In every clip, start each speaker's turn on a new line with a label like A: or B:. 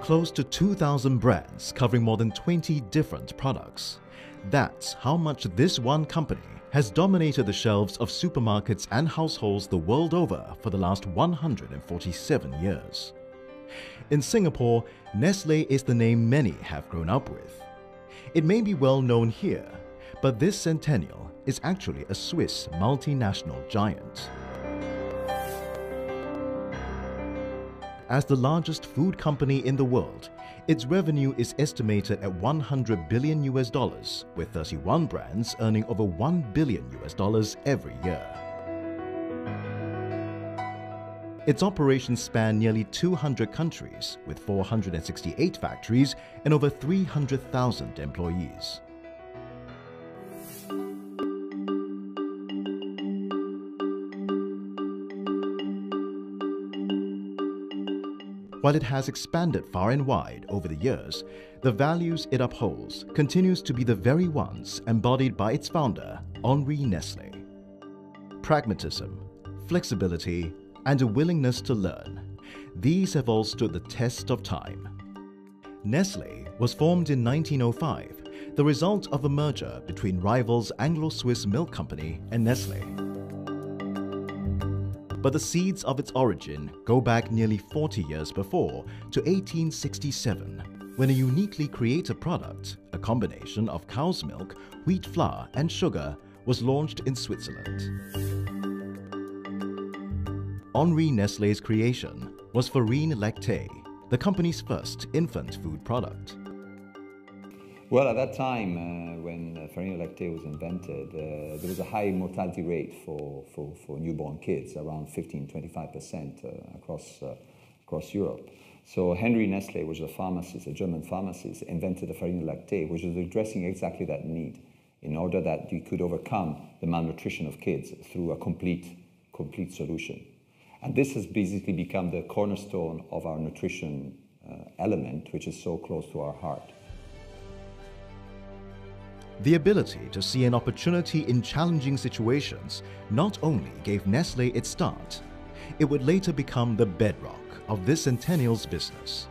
A: Close to 2,000 brands covering more than 20 different products. That's how much this one company has dominated the shelves of supermarkets and households the world over for the last 147 years. In Singapore, Nestle is the name many have grown up with. It may be well known here, but this centennial is actually a Swiss multinational giant. As the largest food company in the world, its revenue is estimated at $100 billion, with 31 brands earning over $1 billion every year. Its operations span nearly 200 countries, with 468 factories and over 300,000 employees. While it has expanded far and wide over the years, the values it upholds continues to be the very ones embodied by its founder, Henri Nestle. Pragmatism, flexibility, and a willingness to learn. These have all stood the test of time. Nestle was formed in 1905, the result of a merger between rivals Anglo-Swiss Milk Company and Nestle. But the seeds of its origin go back nearly 40 years before, to 1867, when a uniquely created product, a combination of cow's milk, wheat flour and sugar, was launched in Switzerland. Henri Nestle's creation was Farine Lactée, the company's first infant food product.
B: Well, at that time, when Farine Lactée was invented, there was a high mortality rate for newborn kids, around 15–25% across Europe. So Henri Nestle, which was a pharmacist, a German pharmacist, invented the Farine Lactée, which was addressing exactly that need, in order that you could overcome the malnutrition of kids through a complete solution. And this has basically become the cornerstone of our nutrition element, which is so close to our heart.
A: The ability to see an opportunity in challenging situations not only gave Nestle its start, it would later become the bedrock of this centennial's business.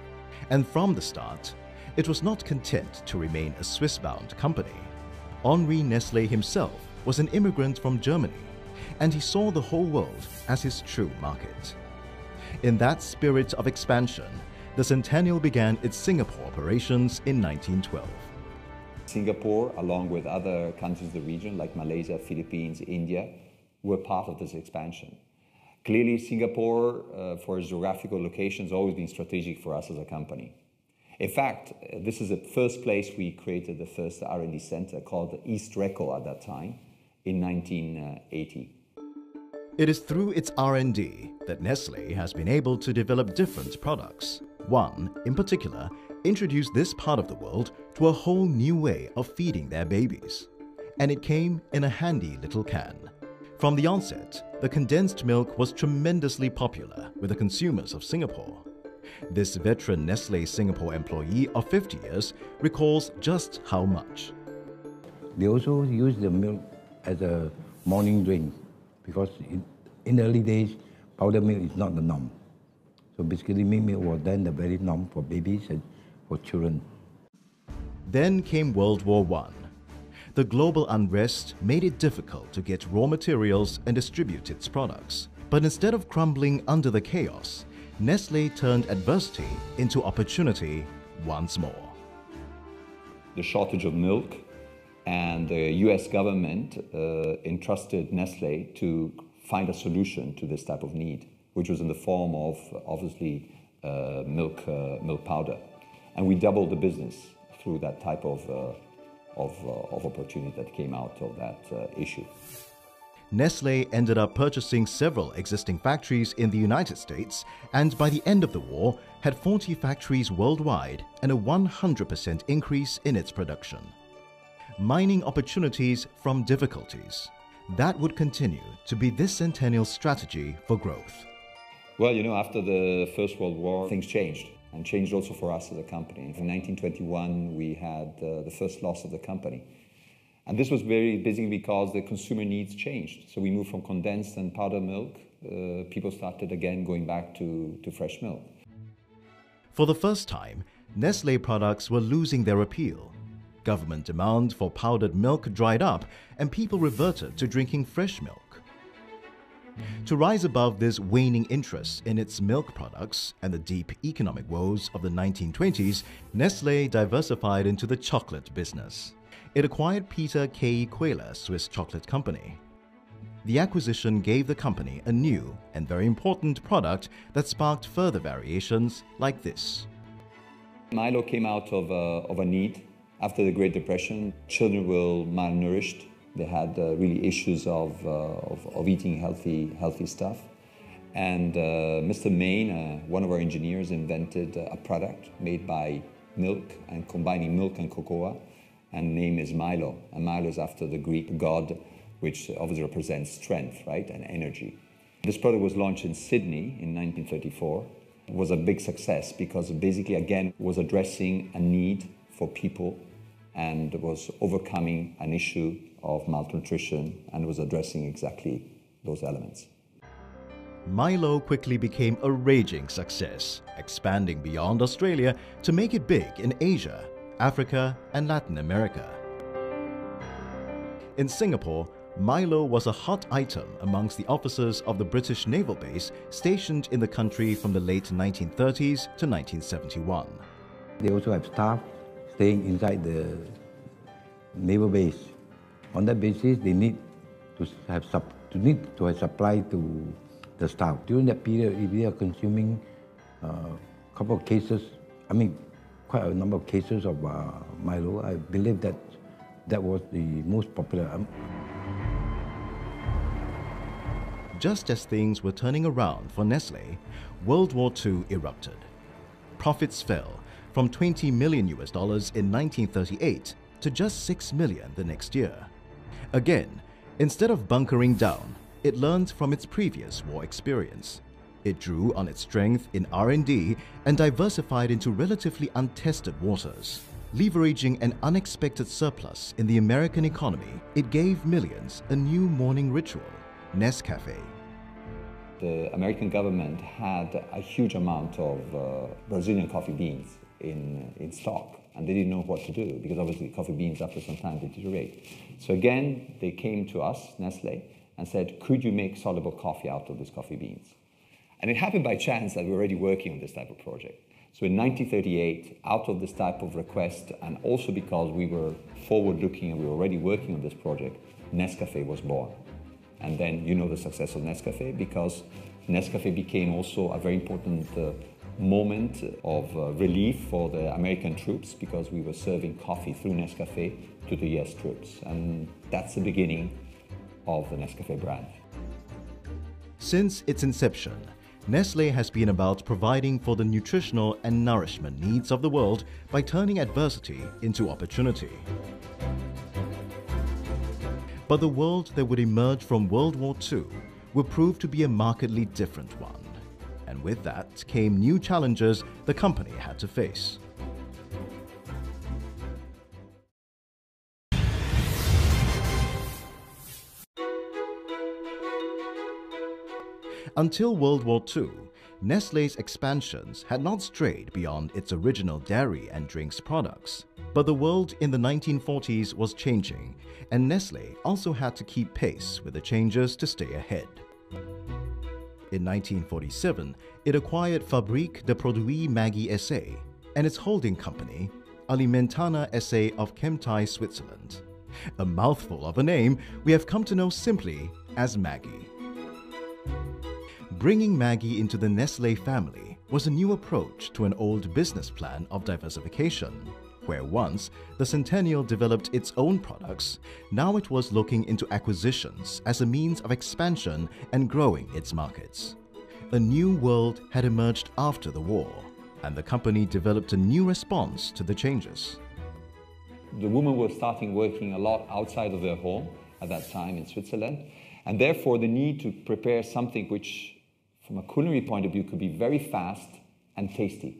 A: And from the start, it was not content to remain a Swiss-bound company. Henri Nestle himself was an immigrant from Germany, and he saw the whole world as his true market. In that spirit of expansion, the centennial began its Singapore operations in 1912.
B: Singapore, along with other countries of the region like Malaysia, Philippines, India, were part of this expansion. Clearly, Singapore, for its geographical location, has always been strategic for us as a company. In fact, this is the first place we created the first R&D center, called East Reco at that time, in 1980.
A: It is through its R&D that Nestle has been able to develop different products. One, in particular, introduced this part of the world to a whole new way of feeding their babies. And it came in a handy little can. From the onset, the condensed milk was tremendously popular with the consumers of Singapore. This veteran Nestle Singapore employee of 50 years recalls just how much.
C: They also use the milk as a morning drink because in the early days, powdered milk is not the norm. So basically, milk was then the very norm for babies and for children.
A: Then came World War I. The global unrest made it difficult to get raw materials and distribute its products. But instead of crumbling under the chaos, Nestle turned adversity into opportunity once more.
B: The shortage of milk, and the US government entrusted Nestle to find a solution to this type of need, which was in the form of, obviously, milk powder. And we doubled the business through that type of opportunity that came out of that issue.
A: Nestle ended up purchasing several existing factories in the United States, and by the end of the war, had 40 factories worldwide and a 100% increase in its production. Mining opportunities from difficulties. That would continue to be this centennial's strategy for growth.
B: Well, after the First World War, things changed, and changed also for us as a company. In 1921, we had the first loss of the company. And this was very basically because the consumer needs changed. So we moved from condensed and powdered milk. People started again going back to fresh milk.
A: For the first time, Nestle products were losing their appeal. Government demand for powdered milk dried up and people reverted to drinking fresh milk. To rise above this waning interest in its milk products and the deep economic woes of the 1920s, Nestle diversified into the chocolate business. It acquired Peter K. Quayler's Swiss chocolate company. The acquisition gave the company a new and very important product that sparked further variations like this.
B: Milo came out of a need. After the Great Depression, children were malnourished. They had really issues of eating healthy stuff. And Mr. Main, one of our engineers, invented a product made by milk and combining milk and cocoa, and the name is Milo. And Milo is after the Greek god, which obviously represents strength, right, and energy. This product was launched in Sydney in 1934. It was a big success because it basically, again, was addressing a need for people and was overcoming an issue of malnutrition and was addressing exactly those elements.
A: Milo quickly became a raging success, expanding beyond Australia to make it big in Asia, Africa, and Latin America. In Singapore, Milo was a hot item amongst the officers of the British naval base stationed in the country from the late 1930s to 1971.
C: They also have staff staying inside the naval base. On that basis, they need to have supply to the staff. During that period, if they are consuming a couple of cases, quite a number of cases of Milo, I believe that was the most popular.
A: Just as things were turning around for Nestle, World War II erupted. Profits fell from $20 million in 1938 to just $6 million the next year. Again, instead of bunkering down, it learned from its previous war experience. It drew on its strength in R&D and diversified into relatively untested waters. Leveraging an unexpected surplus in the American economy, it gave millions a new morning ritual, Nescafe.
B: The American government had a huge amount of Brazilian coffee beans in stock, and they didn't know what to do because obviously coffee beans after some time deteriorate. So again, they came to us, Nestle, and said, could you make soluble coffee out of these coffee beans? And it happened by chance that we were already working on this type of project. So in 1938, out of this type of request, and also because we were forward-looking and we were already working on this project, Nescafe was born. And then you know the success of Nescafe because Nescafe became also a very important moment of relief for the American troops because we were serving coffee through Nescafe to the US troops. And that's the beginning of the Nescafe brand.
A: Since its inception, Nestle has been about providing for the nutritional and nourishment needs of the world by turning adversity into opportunity. But the world that would emerge from World War II would prove to be a markedly different one. And with that came new challenges the company had to face. Until World War II, Nestle's expansions had not strayed beyond its original dairy and drinks products. But the world in the 1940s was changing, and Nestle also had to keep pace with the changes to stay ahead. In 1947, it acquired Fabrique de Produits Maggi SA and its holding company, Alimentana SA of Chemtai, Switzerland. A mouthful of a name we have come to know simply as Maggi. Bringing Maggi into the Nestle family was a new approach to an old business plan of diversification, where once the Centennial developed its own products, now it was looking into acquisitions as a means of expansion and growing its markets. A new world had emerged after the war, and the company developed a new response to the changes.
B: The women were starting working a lot outside of their home at that time in Switzerland, and therefore the need to prepare something which, from a culinary point of view, could be very fast and tasty.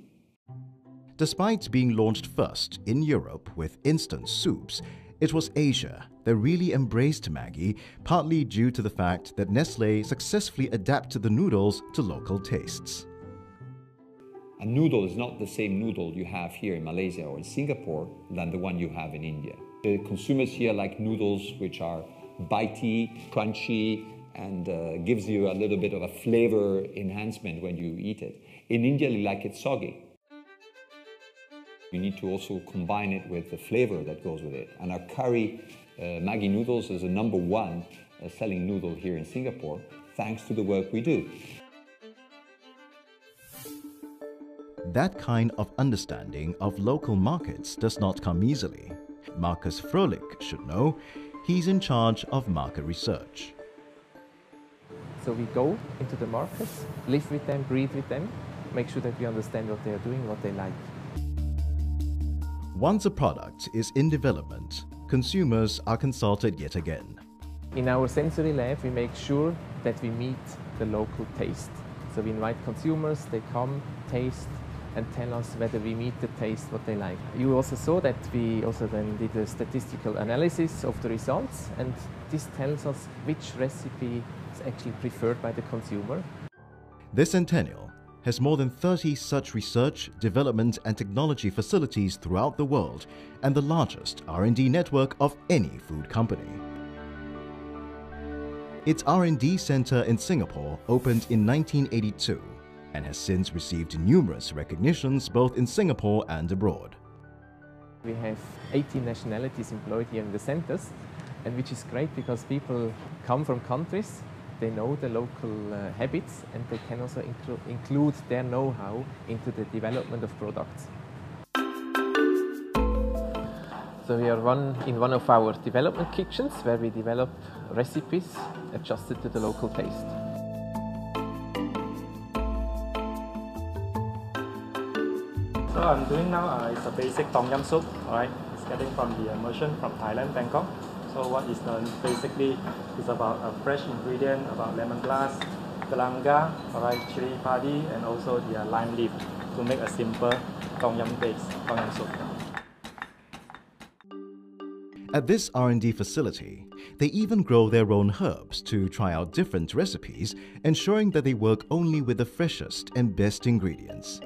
A: Despite being launched first in Europe with instant soups, it was Asia that really embraced Maggi, partly due to the fact that Nestle successfully adapted the noodles to local tastes.
B: A noodle is not the same noodle you have here in Malaysia or in Singapore than the one you have in India. The consumers here like noodles which are bitey, crunchy, and gives you a little bit of a flavor enhancement when you eat it. In India, they like it soggy. You need to also combine it with the flavor that goes with it. And our curry Maggi noodles is the #1 selling noodle here in Singapore, thanks to the work we do.
A: That kind of understanding of local markets does not come easily. Marcus Froelich should know. He's in charge of market research.
D: So we go into the markets, live with them, breathe with them, make sure that we understand what they are doing, what they like.
A: Once a product is in development, consumers are consulted yet again.
D: In our sensory lab, we make sure that we meet the local taste. So we invite consumers, they come, taste, and tell us whether we meet the taste, what they like. You also saw that we also then did a statistical analysis of the results, and this tells us which recipe is actually preferred by the consumer.
A: This centennial has more than 30 such research, development and technology facilities throughout the world and the largest R&D network of any food company. Its R&D center in Singapore opened in 1982 and has since received numerous recognitions both in Singapore and abroad.
D: We have 18 nationalities employed here in the centers, and which is great because people come from countries, they know the local habits, and they can also include their know-how into the development of products. So we are in one of our development kitchens where we develop recipes adjusted to the local taste.
E: So I'm doing now is a basic Tom Yum soup. Alright, it's getting from the immersion from Thailand, Bangkok. So what is done basically is about a fresh ingredient, about lemongrass, galanga, alright, chili padi, and also the lime leaf to make a simple Tom Yum based Tom Yum soup.
A: At this R&D facility, they even grow their own herbs to try out different recipes, ensuring that they work only with the freshest and best ingredients.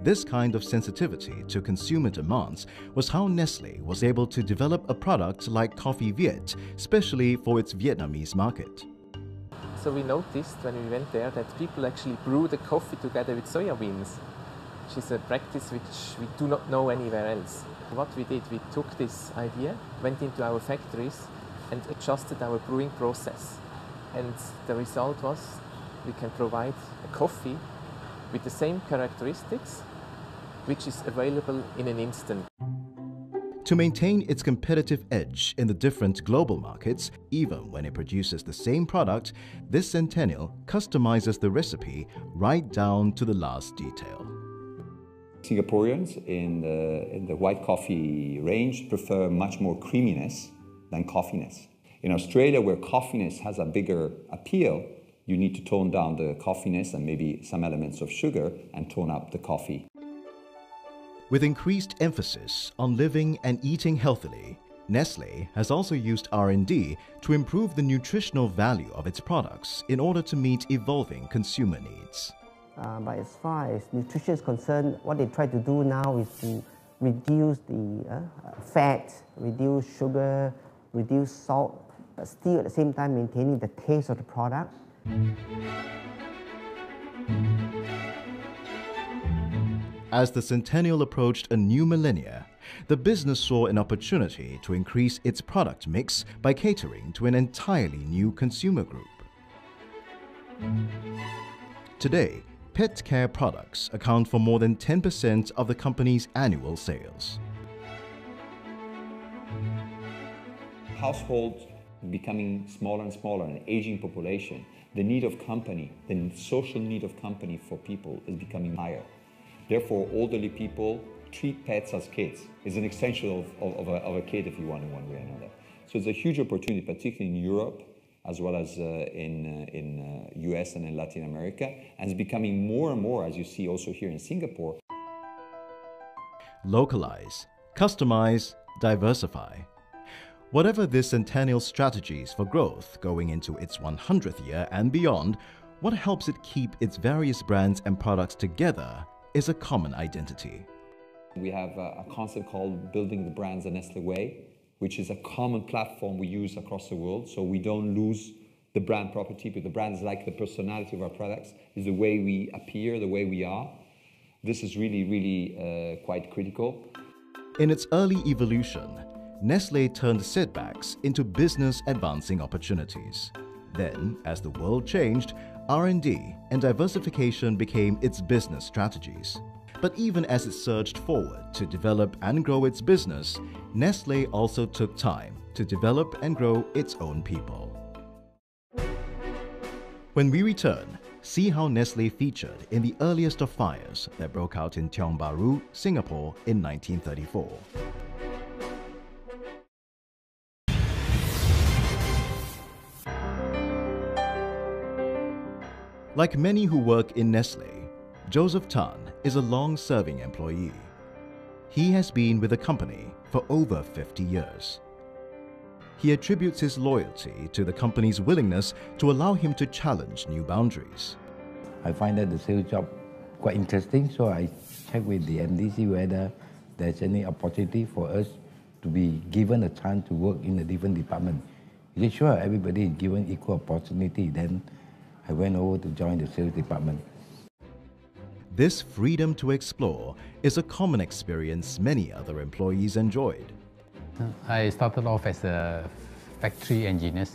A: This kind of sensitivity to consumer demands was how Nestle was able to develop a product like Coffee Viet, specially for its Vietnamese market.
D: So we noticed when we went there that people actually brew the coffee together with soya beans, which is a practice which we do not know anywhere else. What we did, we took this idea, went into our factories and adjusted our brewing process. And the result was we can provide a coffee with the same characteristics, which is available in an instant.
A: To maintain its competitive edge in the different global markets, even when it produces the same product, this centennial customizes the recipe right down to the last detail.
B: Singaporeans in the white coffee range prefer much more creaminess than coffeeness. In Australia, where coffeeness has a bigger appeal, you need to tone down the coffeeness and maybe some elements of sugar and tone up the coffee.
A: With increased emphasis on living and eating healthily, Nestle has also used R&D to improve the nutritional value of its products in order to meet evolving consumer needs.
F: But as far as nutrition is concerned, what they try to do now is to reduce the fat, reduce sugar, reduce salt, but still at the same time maintaining the taste of the product.
A: As the centennial approached a new millennia, the business saw an opportunity to increase its product mix by catering to an entirely new consumer group. Today, pet care products account for more than 10% of the company's annual sales.
B: Households becoming smaller and smaller, an aging population, the need of company, the social need of company for people is becoming higher. Therefore, elderly people treat pets as kids. It's an extension of a kid, if you want, in one way or another. So it's a huge opportunity, particularly in Europe, as well as in US and in Latin America, and it's becoming more and more, as you see also here in Singapore.
A: Localize, customize, diversify. Whatever this centennial's strategies for growth going into its 100th year and beyond, what helps it keep its various brands and products together is a common identity.
B: We have a concept called Building the Brands the Nestle Way, which is a common platform we use across the world, so we don't lose the brand property, but the brand is like the personality of our products, is the way we appear, the way we are. This is really quite critical.
A: In its early evolution, Nestle turned setbacks into business advancing opportunities. Then, as the world changed, R&D and diversification became its business strategies. But even as it surged forward to develop and grow its business, Nestle also took time to develop and grow its own people. When we return, see how Nestle featured in the earliest of fires that broke out in Tiong Bahru, Singapore in 1934. Like many who work in Nestle, Joseph Tan is a long-serving employee. He has been with the company for over 50 years. He attributes his loyalty to the company's willingness to allow him to challenge new boundaries.
C: I find that the sales job quite interesting, so I check with the MDC whether there's any opportunity for us to be given a chance to work in a different department. He said, sure, everybody is given equal opportunity. Then I went over to join the sales department.
A: This freedom to explore is a common experience many other employees enjoyed.
G: I started off as a factory engineer,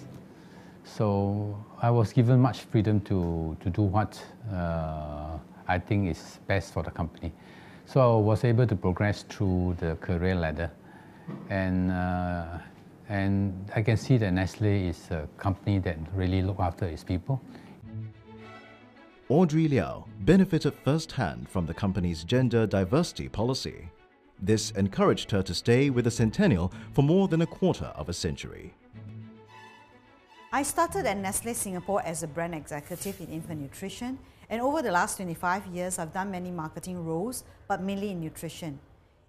G: so I was given much freedom to do what I think is best for the company. So I was able to progress through the career ladder, and I can see that Nestle is a company that really looks after its people.
A: Audrey Liao benefited firsthand from the company's gender diversity policy. This encouraged her to stay with the Centennial for more than a quarter of a century.
H: I started at Nestle Singapore as a brand executive in infant nutrition, and over the last 25 years I've done many marketing roles, but mainly in nutrition.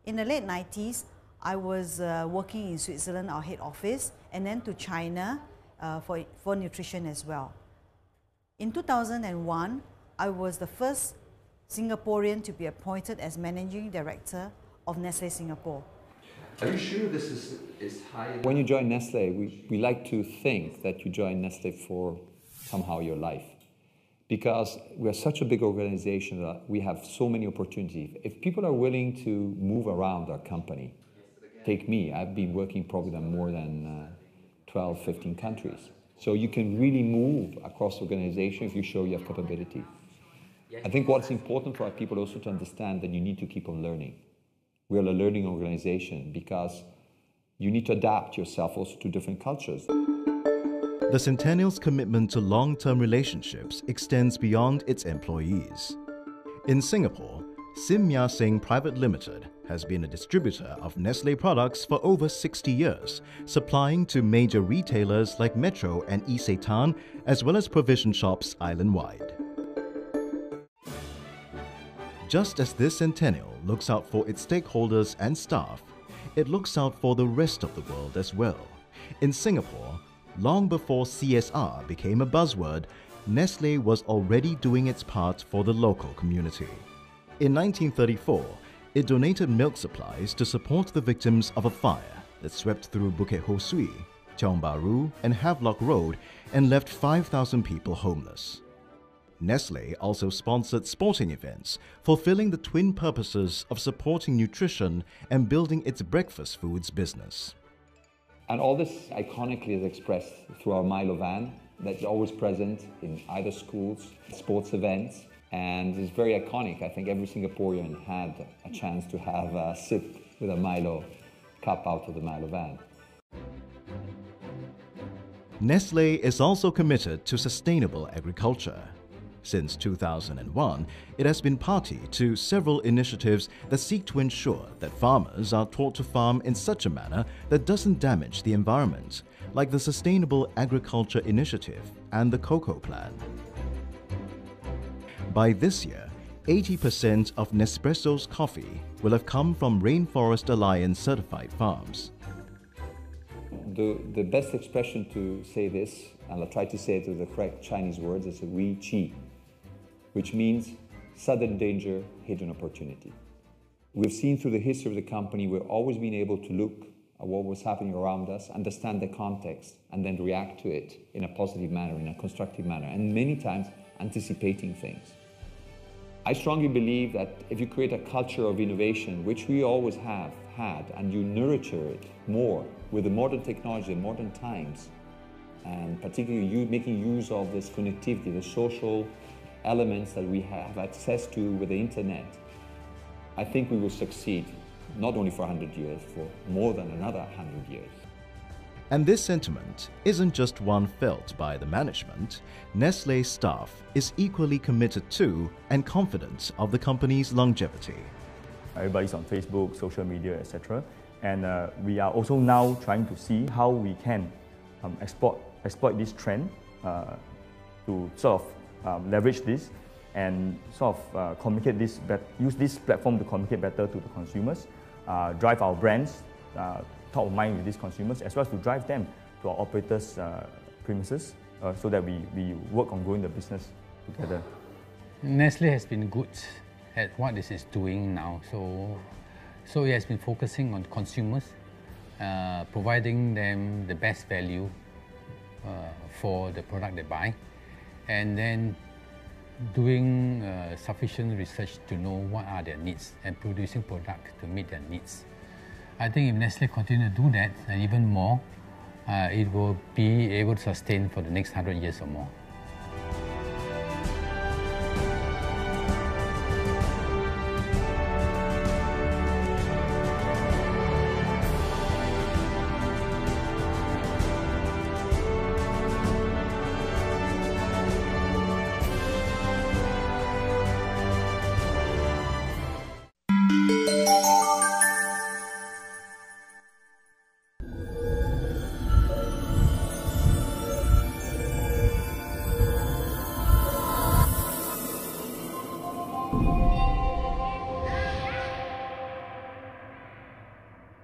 H: In the late 90s, I was working in Switzerland, our head office, and then to China for nutrition as well. In 2001, I was the first Singaporean to be appointed as Managing Director of Nestle Singapore.
B: Are you sure this is high? When you join Nestle, we like to think that you join Nestle for somehow your life. Because we are such a big organization that we have so many opportunities. If people are willing to move around our company, take me, I've been working probably in more than 12, 15 countries. So you can really move across the organization if you show you have capability. I think what's important for our people also to understand that you need to keep on learning. We are a learning organization because you need to adapt yourself also to different cultures.
A: The Centennial's commitment to long-term relationships extends beyond its employees. In Singapore, Sim Mya Sing Private Limited has been a distributor of Nestle products for over 60 years, supplying to major retailers like Metro and Isetan, as well as provision shops island-wide. Just as this Centennial looks out for its stakeholders and staff, it looks out for the rest of the world as well. In Singapore, long before CSR became a buzzword, Nestle was already doing its part for the local community. In 1934, it donated milk supplies to support the victims of a fire that swept through Bukit Ho Swee, Tiong Bahru and Havelock Road and left 5,000 people homeless. Nestle also sponsored sporting events, fulfilling the twin purposes of supporting nutrition and building its breakfast foods business.
B: And all this iconically is expressed through our Milo van that's always present in either schools, sports events, and it's very iconic. I think every Singaporean had a chance to have a sip with a Milo cup out of the Milo van.
A: Nestle is also committed to sustainable agriculture. Since 2001, it has been party to several initiatives that seek to ensure that farmers are taught to farm in such a manner that doesn't damage the environment, like the Sustainable Agriculture Initiative and the Cocoa Plan. By this year, 80% of Nespresso's coffee will have come from Rainforest Alliance certified farms.
B: The best expression to say this and I'll try to say it with the correct Chinese words, it's a Wei Qi, which means sudden danger, hidden opportunity. We've seen through the history of the company, we've always been able to look at what was happening around us, understand the context, and then react to it in a positive manner, in a constructive manner, and many times anticipating things. I strongly believe that if you create a culture of innovation, which we always have had, and you nurture it more with the modern technology, the modern times, and particularly you making use of this connectivity, the social elements that we have access to with the internet, I think we will succeed, not only for 100 years, for more than another 100 years.
A: And this sentiment isn't just one felt by the management. Nestle's staff is equally committed to and confident of the company's longevity.
I: Everybody's on Facebook, social media, etc. And we are also now trying to see how we can exploit this trend to sort of leverage this and sort of communicate this, use this platform to communicate better to the consumers, drive our brands top of mind with these consumers, as well as to drive them to our operators' premises so that we work on growing the business together.
G: Nestle has been good at what it is doing now, so it has been focusing on consumers, providing them the best value for the product they buy, and then doing sufficient research to know what are their needs and producing product to meet their needs. I think if Nestle continue to do that and even more, it will be able to sustain for the next 100 years or more.